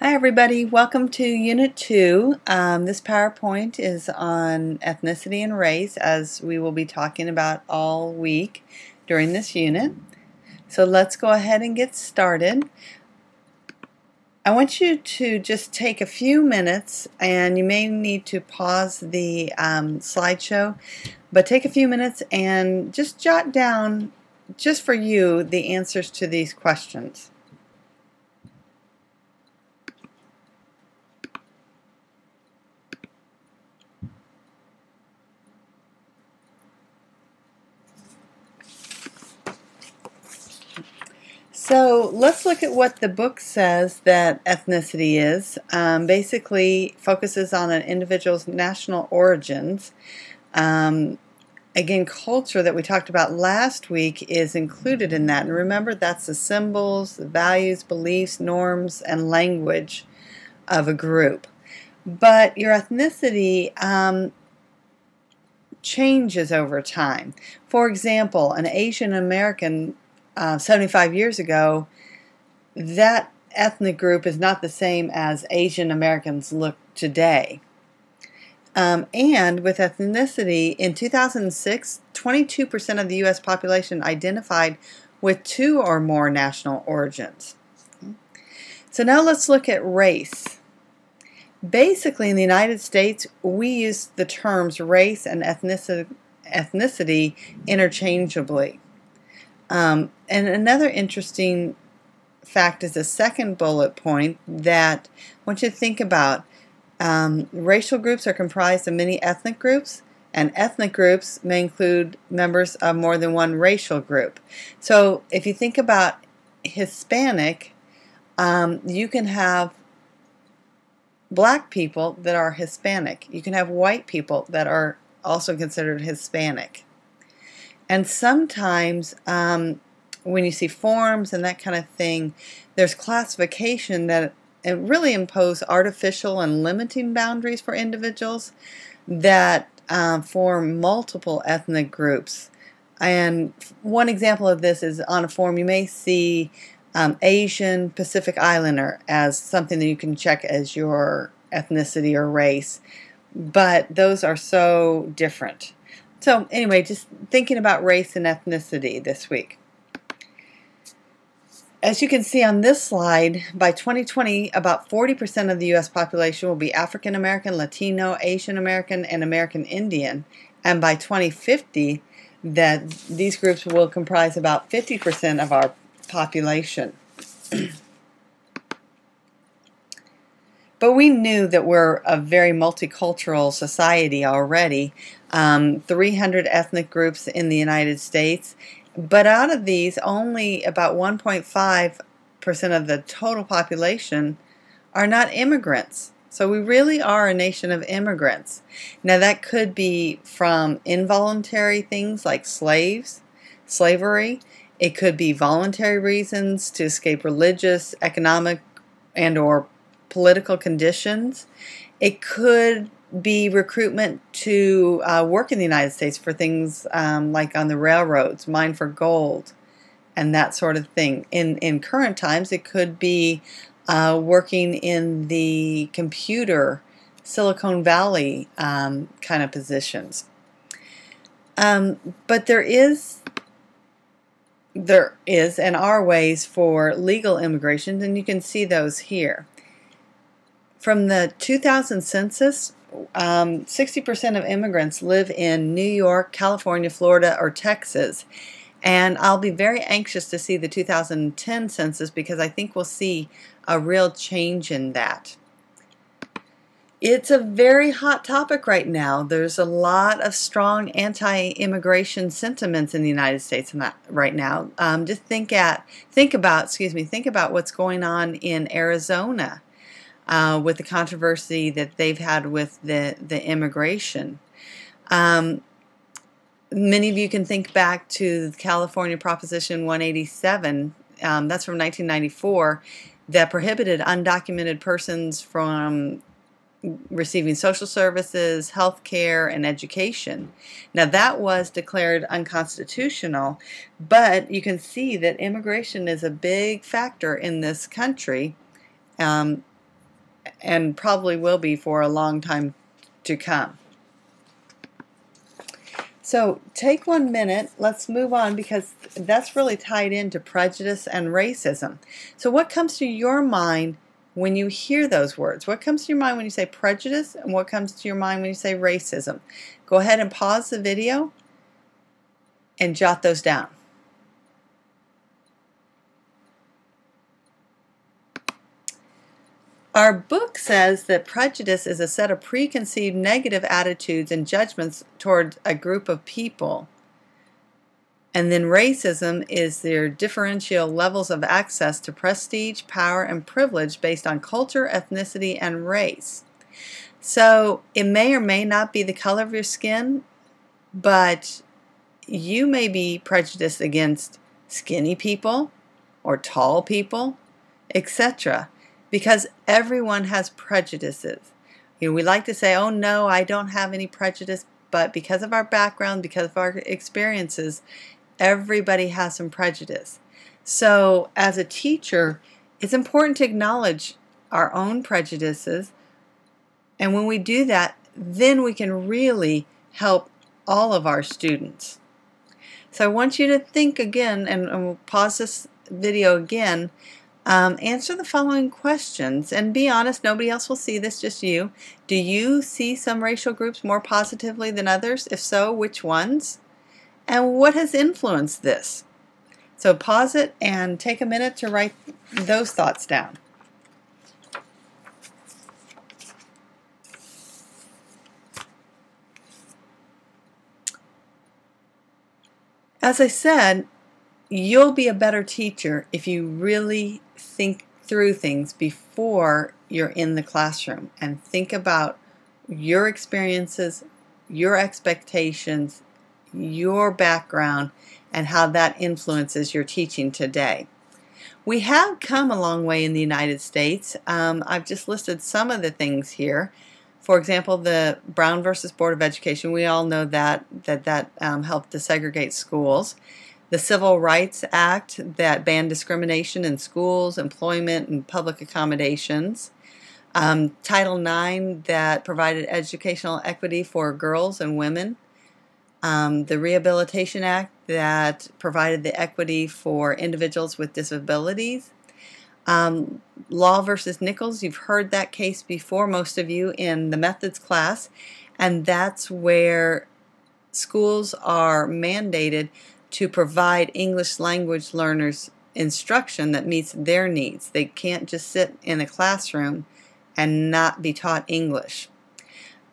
Hi everybody, welcome to Unit 2. This PowerPoint is on ethnicity and race, as we will be talking about all week during this unit. So let's go ahead and get started. I want you to just take a few minutes, and you may need to pause the slideshow, but take a few minutes and just jot down, just for you, the answers to these questions. So let's look at what the book says that ethnicity is. Basically focuses on an individual's national origins. Again, culture that we talked about last week is included in that. And remember, that's the symbols, the values, beliefs, norms, and language of a group. But your ethnicity changes over time. For example, an Asian American 75 years ago, that ethnic group is not the same as Asian Americans look today. And with ethnicity, in 2006, 22% of the U.S. population identified with two or more national origins. So now let's look at race. Basically, in the United States, we use the terms race and ethnicity interchangeably. And another interesting fact is the second bullet point that I want you to think about. Racial groups are comprised of many ethnic groups, and ethnic groups may include members of more than one racial group. So if you think about Hispanic, you can have black people that are Hispanic. You can have white people that are also considered Hispanic. And sometimes when you see forms and that kind of thing, there's classification that it really impose artificial and limiting boundaries for individuals that form multiple ethnic groups. And one example of this is on a form you may see Asian Pacific Islander as something that you can check as your ethnicity or race, but those are so different. So anyway, just thinking about race and ethnicity this week. As you can see on this slide, by 2020, about 40% of the U.S. population will be African American, Latino, Asian American, and American Indian. And by 2050, that these groups will comprise about 50% of our population. But we knew that we're a very multicultural society already. 300 ethnic groups in the United States. But out of these, only about 1.5% of the total population are not immigrants. So we really are a nation of immigrants. Now that could be from involuntary things like slavery. It could be voluntary reasons to escape religious, economic, and or political conditions. It could be recruitment to work in the United States for things like on the railroads, mine for gold, and that sort of thing. In current times, it could be working in the computer, Silicon Valley kind of positions. But there is and are ways for legal immigration, and you can see those here. From the 2000 census, 60% of immigrants live in New York, California, Florida, or Texas. And I'll be very anxious to see the 2010 census because I think we'll see a real change in that. It's a very hot topic right now. There's a lot of strong anti-immigration sentiments in the United States right now. Just think about what's going on in Arizona. With the controversy that they've had with the immigration. Many of you can think back to California Proposition 187, that's from 1994, that prohibited undocumented persons from receiving social services, health care, and education. Now that was declared unconstitutional, but you can see that immigration is a big factor in this country. and probably will be for a long time to come. So take 1 minute, let's move on, because that's really tied into prejudice and racism. So what comes to your mind when you hear those words? What comes to your mind when you say prejudice, and what comes to your mind when you say racism? Go ahead and pause the video and jot those down. Our book says that prejudice is a set of preconceived negative attitudes and judgments toward a group of people. And then racism is their differential levels of access to prestige, power, and privilege based on culture, ethnicity, and race. So it may or may not be the color of your skin, but you may be prejudiced against skinny people or tall people, etc., because everyone has prejudices. You know, we like to say, oh no, I don't have any prejudice, but because of our background, because of our experiences, everybody has some prejudice. So as a teacher, it's important to acknowledge our own prejudices, and when we do that, then we can really help all of our students. So I want you to think again, and we'll pause this video again. Answer the following questions, and be honest, nobody else will see this, just you. Do you see some racial groups more positively than others? If so, which ones? And what has influenced this? So pause it and take a minute to write those thoughts down. As I said, you'll be a better teacher if you really think through things before you're in the classroom and think about your experiences, your expectations, your background, and how that influences your teaching today. We have come a long way in the United States. I've just listed some of the things here. For example, the Brown versus Board of Education, we all know that helped desegregate schools. The Civil Rights Act that banned discrimination in schools, employment, and public accommodations. Title IX that provided educational equity for girls and women. The Rehabilitation Act that provided the equity for individuals with disabilities. Law versus Nichols, you've heard that case before, most of you, in the methods class, and that's where schools are mandated to provide English language learners instruction that meets their needs. They can't just sit in a classroom and not be taught English.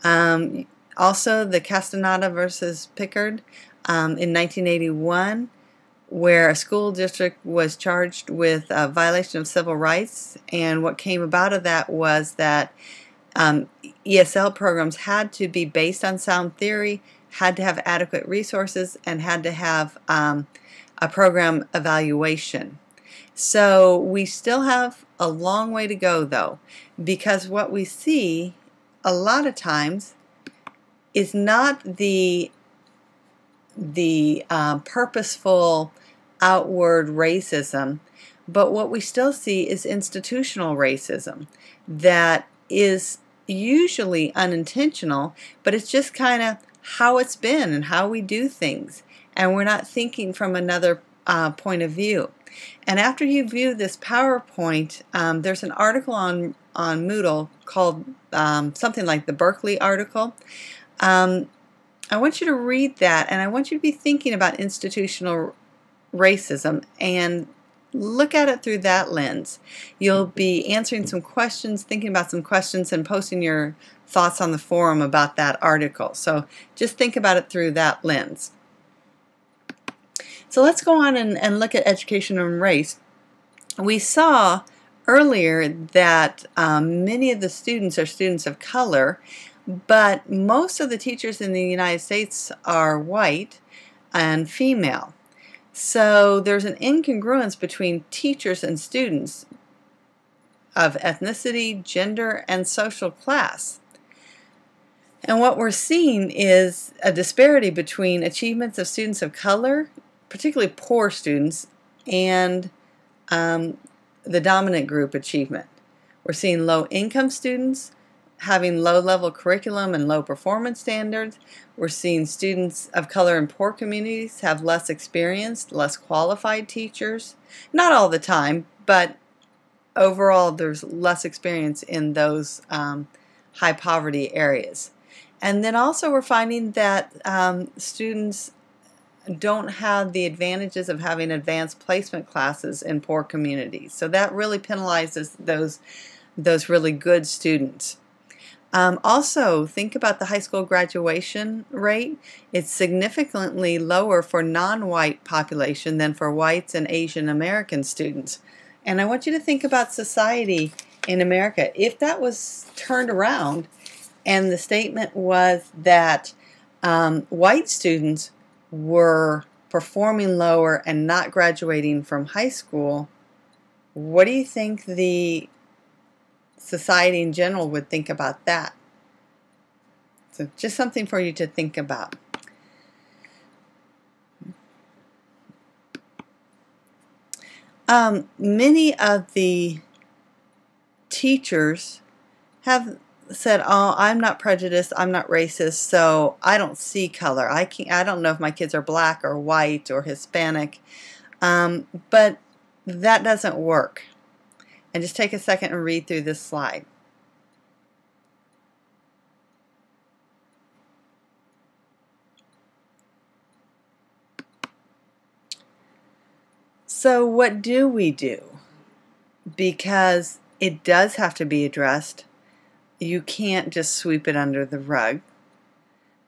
Also, the Castaneda versus Pickard in 1981, where a school district was charged with a violation of civil rights, and what came about of that was that ESL programs had to be based on sound theory, had to have adequate resources, and had to have a program evaluation. So we still have a long way to go, though, because what we see a lot of times is not the purposeful outward racism, but what we still see is institutional racism that is usually unintentional, but it's just kind of how it's been and how we do things, and we're not thinking from another point of view. And after you view this PowerPoint, there's an article on Moodle called something like the Berkeley article. I want you to read that, and I want you to be thinking about institutional racism and look at it through that lens. You'll be answering some questions, thinking about some questions, and posting your thoughts on the forum about that article. So just think about it through that lens. So let's go on and look at education and race. We saw earlier that many of the students are students of color, but most of the teachers in the United States are white and female. So there's an incongruence between teachers and students of ethnicity, gender, and social class. And what we're seeing is a disparity between achievements of students of color, particularly poor students, and the dominant group achievement. We're seeing low-income students having low-level curriculum and low performance standards. We're seeing students of color in poor communities have less experienced, less qualified teachers. Not all the time, but overall there's less experience in those high poverty areas. And then also we're finding that students don't have the advantages of having advanced placement classes in poor communities. So that really penalizes those really good students. Also, think about the high school graduation rate. It's significantly lower for non-white population than for whites and Asian American students. And I want you to think about society in America. If that was turned around and the statement was that white students were performing lower and not graduating from high school, what do you think the society in general would think about that? So just something for you to think about. Many of the teachers have said, "Oh, I'm not prejudiced, I'm not racist, so I don't see color. I don't know if my kids are black or white or Hispanic." But that doesn't work. And just take a second and read through this slide. So what do we do? Because it does have to be addressed. You can't just sweep it under the rug.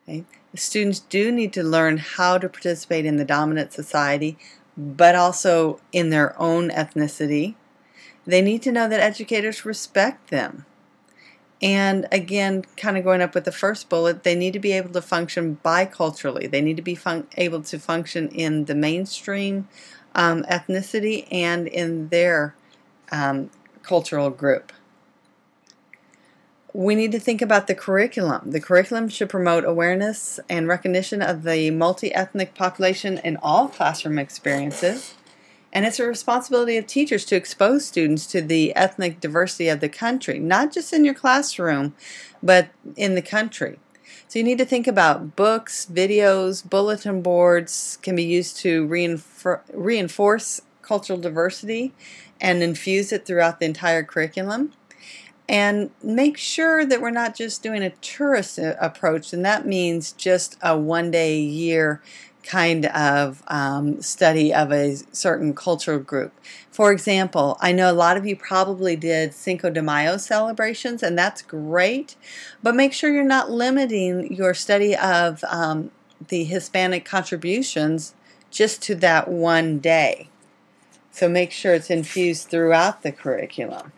Okay? Students do need to learn how to participate in the dominant society, but also in their own ethnicity. They need to know that educators respect them. And again, kind of going up with the first bullet, they need to be able to function biculturally. They need to be able to function in the mainstream ethnicity and in their cultural group. We need to think about the curriculum. The curriculum should promote awareness and recognition of the multi-ethnic population in all classroom experiences. And it's a responsibility of teachers to expose students to the ethnic diversity of the country, not just in your classroom, but in the country. So you need to think about books, videos, bulletin boards can be used to reinforce cultural diversity and infuse it throughout the entire curriculum. And make sure that we're not just doing a tourist approach, and that means just a one-day a year kind of study of a certain cultural group. For example, I know a lot of you probably did Cinco de Mayo celebrations, and that's great, but make sure you're not limiting your study of the Hispanic contributions just to that one day. So make sure it's infused throughout the curriculum.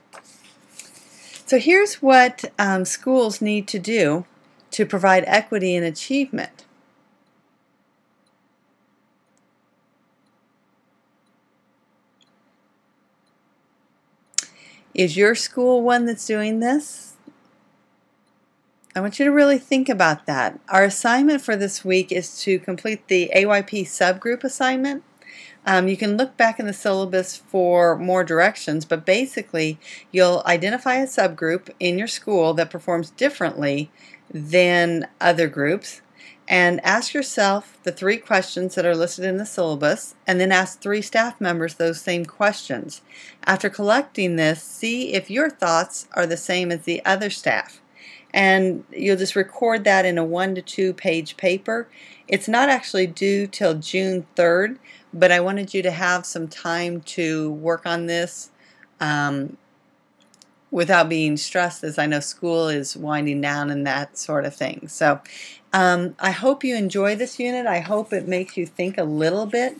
So here's what schools need to do to provide equity and achievement. Is your school one that's doing this? I want you to really think about that. Our assignment for this week is to complete the AYP subgroup assignment. You can look back in the syllabus for more directions, but basically you'll identify a subgroup in your school that performs differently than other groups, and ask yourself the 3 questions that are listed in the syllabus, and then ask 3 staff members those same questions. After collecting this, see if your thoughts are the same as the other staff. And you'll just record that in a 1 to 2 page paper. It's not actually due till June 3rd, but I wanted you to have some time to work on this without being stressed, as I know school is winding down and that sort of thing. So I hope you enjoy this unit. I hope it makes you think a little bit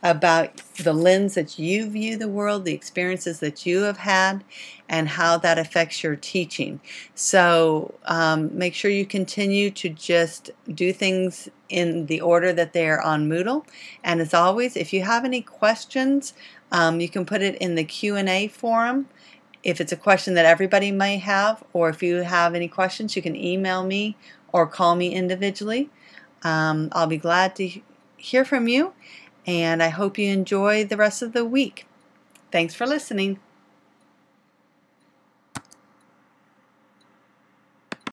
about the lens that you view the world, the experiences that you have had, and how that affects your teaching. So make sure you continue to just do things in the order that they are on Moodle. And as always, if you have any questions, you can put it in the Q&A forum. If it's a question that everybody may have, or if you have any questions, you can email me or call me individually. I'll be glad to hear from you, and I hope you enjoy the rest of the week. Thanks for listening.